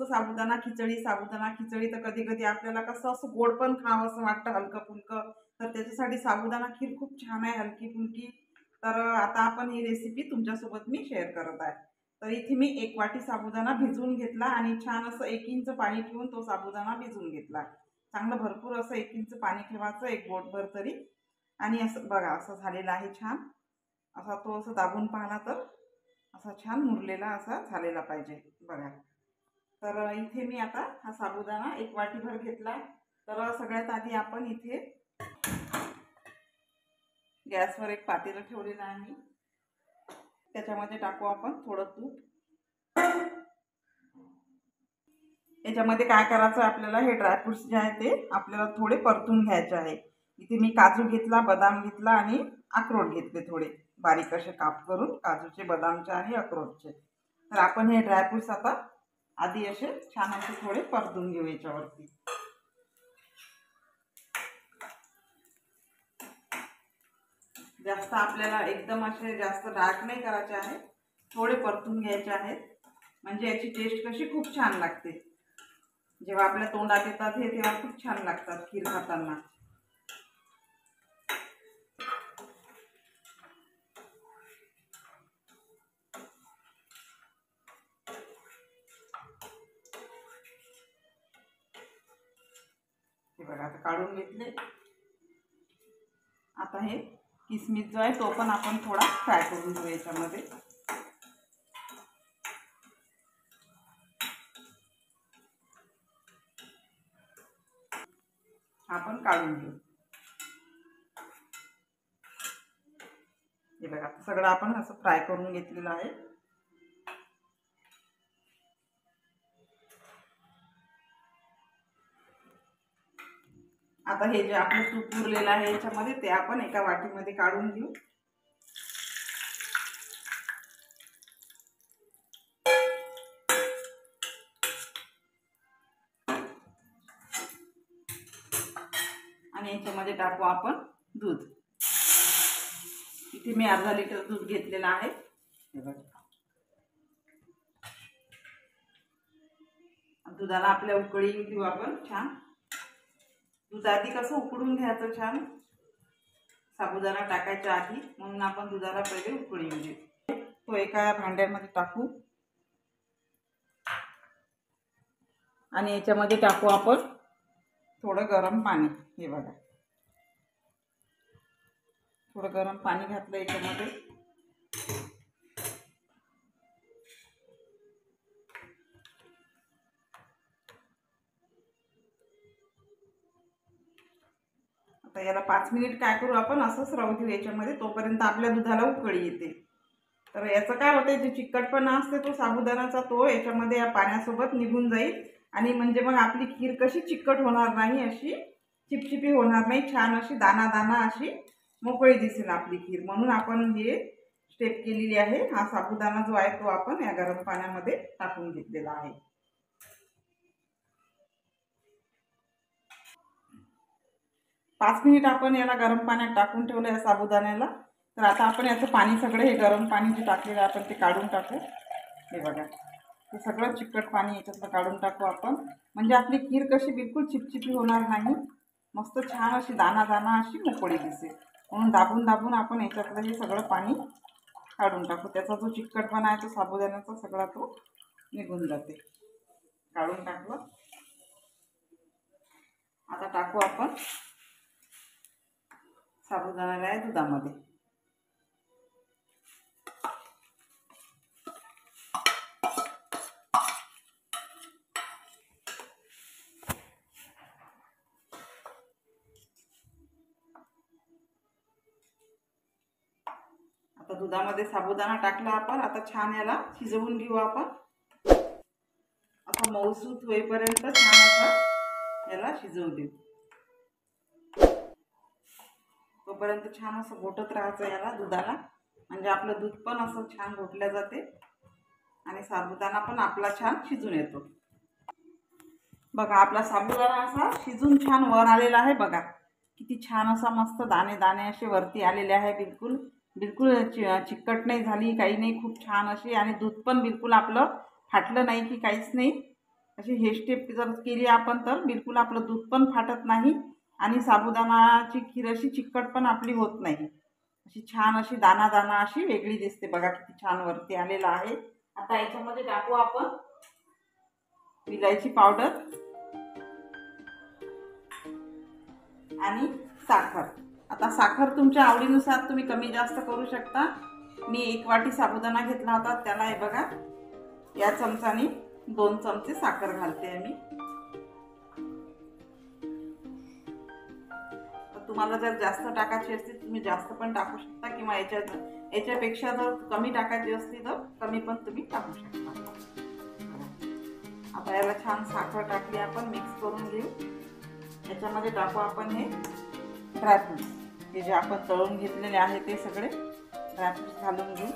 साबुदाणा खिचडी तर कधी कधी आपल्याला कसं असं गोड पण खावं असं वाटतं, हलकं फुलकं. तर त्याच्यासाठी साबुदाणा खीर खूप छान आहे, हलकी फुलकी. तर आता आपण ही रेसिपी तुमच्यासोबत मी शेअर करत आहे. तर इथे मी 1 वाटी साबुदाणा भिजवून घेतला आणि छान असं 1 इंच पाणी ठेवून तो साबुदाणा भिजवून घेतला. चांगलं भरपूर असं 1 इंच पाणी ठेवायचं, 1 बोटभर तरी. आणि असं बघा असं झालेलं आहे छान. असा तो असं दाबून पाहिला तर असा छान मुरलेला असा झालेला पाहिजे बघा. तर इथे मी आता हा साबुदाणा 1 वाटीभर घेतला. तर सगळ्यात आधी आपण इथे गॅसवर एक पातेलं ठेवलेलं आहे मी. त्याच्यामध्ये टाकू आपण थोडं तूप. याच्यामध्ये काय करायचं आपल्याला, हे ड्रायफ्रुट्स जे आहे ते आपल्याला थोडे परतून घ्यायचे आहे. इथे मी काजू घेतला, बदाम घेतला आणि अक्रोड घेतले थोडे बारीक असे काप करून, काजूचे, बदामचे आणि अक्रोडचे. तर आपण हे ड्रायफ्रुट्स आता आधी असे छान असे थोडे परतून घेऊ याच्यावरती. जास्त आपल्याला एकदम असे जास्त डार्क नाही करायचे आहे, थोडे परतून घ्यायचे आहेत. म्हणजे याची टेस्ट कशी खूप छान लागते. जेव्हा आपल्या तोंडात येतात हे तेव्हा खूप छान लागतात खीर खाताना. हे बघा आता काढून घेतले. आता हे किसमिस जो आहे तो पण आपण थोडा फ्राय करून घेऊ याच्यामध्ये. आपण काढून घेऊ. हे बघा सगळं आपण असं फ्राय करून घेतलेलं आहे. आता हे जे आपलं तूप उरलेलं आहे याच्यामध्ये ते आपण एका वाटीमध्ये काढून घेऊ. आणि याच्यामध्ये टाकू आपण दूध. इथे मी अर्धा लिटर दूध घेतलेलं आहे. हे बघा दुधाला आपल्या उकळी देऊ आपण छान. दूध आधी कसं उकळून घ्यायचं छान साबुदाणा टाकायच्या आधी, म्हणून आपण दुधाला पहिले उकळी देऊ. तो एका भांड्यामध्ये टाकू आणि याच्यामध्ये टाकू आपण थोडं गरम पाणी. हे बघा थोडं गरम पाणी घातलं याच्यामध्ये. आता याला 5 मिनिट काय करू आपण असंच राहू देऊ याच्यामध्ये, तोपर्यंत आपल्या दुधाला उकळी येते. तर याचं काय होते, जे चिकटपणा असते तो साबुदाण्याचा तो याच्यामध्ये या पाण्यासोबत निघून जाईल. आणि म्हणजे मग आपली खीर कशी चिकट होणार नाही, अशी चिपचिपी होणार नाही, छान अशी दाना दाना अशी मोकळी दिसेल आपली खीर. म्हणून आपण हे स्टेप केलेली आहे. हा साबुदाणा जो आहे तो आपण या गरम पाण्यामध्ये टाकून घेतलेला आहे. पाच मिनिट आपण याला गरम पाण्यात टाकून ठेवलं या साबुदाण्याला. तर आता आपण याचं पाणी सगळं हे गरम पाणी जे टाकलेलं आपण ते काढून टाकू. हे बघा ते सगळं चिकट पाणी याच्यातलं काढून टाकू आपण. म्हणजे आपली खीर कशी बिलकुल चिपचिपी होणार नाही, मस्त छान अशी दाना दाना अशी मोकळी दिसेल. म्हणून दाबून दाबून आपण याच्यातलं हे सगळं पाणी काढून टाकू. त्याचा जो चिकटपणा आहे तो साबुदाण्याचा सगळा तो निघून जाते. काढून टाकलं. आता टाकू आपण साबुदाण्याला या दुधामध्ये. आता दुधामध्ये साबुदाणा टाकला आपण. आता छान याला शिजवून घेऊ आपण. आता मऊसूत होईपर्यंत छान असं याला शिजवू देऊ. तोपर्यंत छान असं घोटत राहायचं याला दुधाला, म्हणजे आपलं दूध पण असं छान घोटल्या जाते आणि साबुदाणा पण आपला छान शिजून येतो. बघा आपला साबुदाणा असा शिजून छान वर आलेला आहे. बघा किती छान असा मस्त दाणे दाणे असे वरती आलेले आहे. बिलकुल बिलकुल चिकट नाही झाली, काही नाही, खूप छान अशी. आणि दूध पण बिलकुल आपलं फाटलं नाही की काहीच नाही. अशी हे स्टेप जर केली आपण तर बिलकुल आपलं दूध पण फाटत नाही आणि साबुदाणाची खीर अशी चिकट पण आपली होत नाही. अशी छान अशी दाना दाना अशी वेगळी दिसते बघा, किती छान वरती आलेला आहे. आता याच्यामध्ये टाकू आपण विलायची पावडर आणि साखर. आता साखर तुमच्या आवडीनुसार तुम्ही कमी जास्त करू शकता. मी 1 वाटी साबुदाणा घेतला होता, त्याला हे बघा या चमचाने 2 चमचे साखर घालते आहे मी. तुम्हाला जर जास्त टाकायची असतील तुम्ही जास्त पण टाकू शकता किंवा याच्यापेक्षा जर कमी टाकायची असली तर कमी पण तुम्ही टाकू शकता. आता याला छान साखर टाकली आपण, मिक्स करून घेऊ. याच्यामध्ये टाकू आपण हे ड्रायफ्रुट्स, हे जे आपण तळून घेतलेले आहे ते सगळे ड्रायफ्रुट्स घालून घेऊ.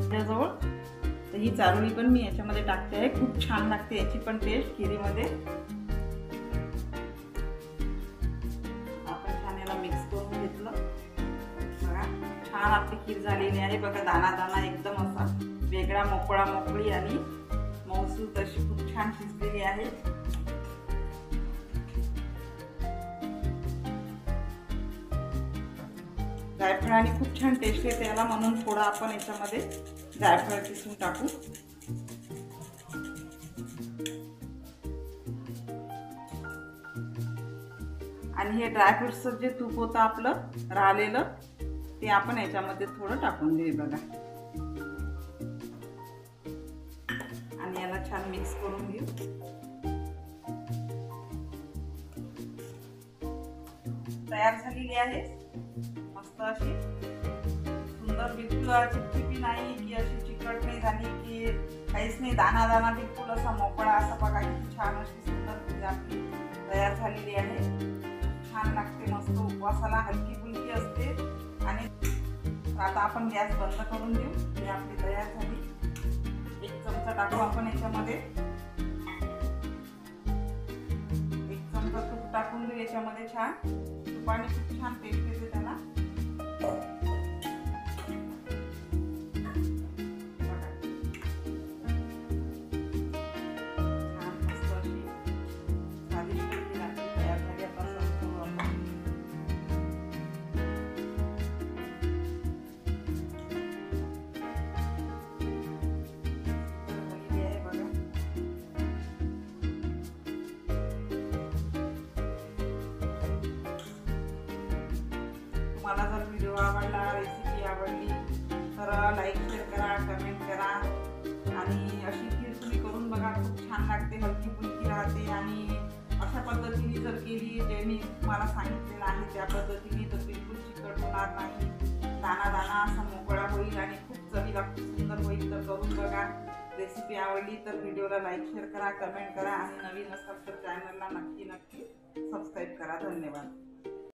त्याजवळ तर ही चारोळी पण मी याच्यामध्ये टाकते आहे. खूप छान लागते याची पण टेस्ट खिरीमध्ये. आपण छान याला मिक्स करून घेतलं. बघा छान आपली खीर झालेली आहे. बघा दाना दाना एकदम असा वेगळा मोकळी आणि मऊसूत अशी खूप छान शिजलेली आहे. जायफळाने खूप छान टेस्ट येते याला, म्हणून थोडं आपण याच्यामध्ये जायफळ किसून टाकू. आणि हे ड्रायफ्रुट्सचं जे तूप होतं आपलं राहिलेलं ते आपण याच्यामध्ये थोडं टाकून देऊ बघा. आणि याला छान मिक्स करून घेऊ. तयार झालेली आहे मस्त अशी सुंदर. बिलकुल चिपचिपी नाही की अशी चिकट नाही झाली की काहीच नाही, दाना दाना बिलकुल असा मोकळा असा बघा किती छान अशी सुंदर खीर आपली तयार झालेली आहे. छान लागते मस्त, उपवासाला हलकी फुलकी असते. आणि आता आपण गॅस बंद करून देऊ. ही आपली तयार झाली. 1 चमचा टाकू आपण याच्यामध्ये. 1 चमचा तूप टाकून देऊ याच्यामध्ये. छान तुपाने खूप छान टेस्ट येते त्याला. तुम्हाला जर व्हिडिओ आवडला, रेसिपी आवडली तर लाईक शेअर करा, कमेंट करा. आणि अशी खीर तुम्ही करून बघा, खूप छान लागते, हलकी फुलकी राहते. आणि अशा पद्धतीने जर केली जे मी तुम्हाला सांगितलेलं आहे त्या पद्धतीने तर बिलकुल चिकट होणार नाही. दाना दाना असा मोकळा होईल आणि खूप चवीला खूप सुंदर होईल. तर करून बघा. रेसिपी आवडली तर व्हिडिओला लाईक शेअर करा, कमेंट करा. आणि नवीन असाल तर चॅनलला नक्की सबस्क्राईब करा. धन्यवाद.